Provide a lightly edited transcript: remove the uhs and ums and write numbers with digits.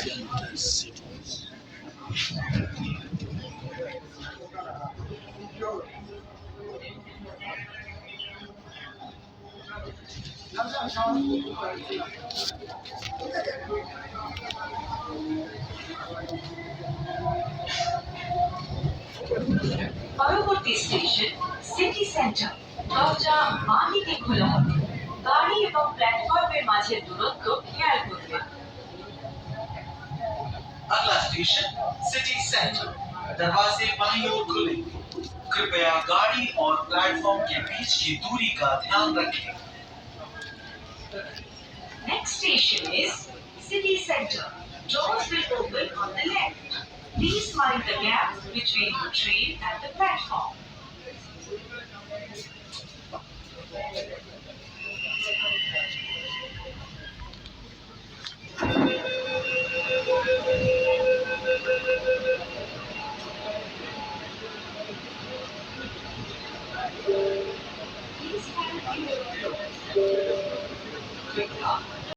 Center Cities. পরবর্তী station city centre. দরজা বাঁ দিকে খোলা হবে। গাড়ি এবং প্ল্যাটফর্মের মাঝের দূরত্ব খেয়াল করবেন। अगला स्टेशन सिटी सेंटर। दरवाजे बाईं ओर खुलेंगे। कृपया गाड़ी और प्लेटफॉर्म के बीच की दूरी का ध्यान रखें। Next station is city center. Doors will open on the left. Please mind the gap between the train and the platform. Please have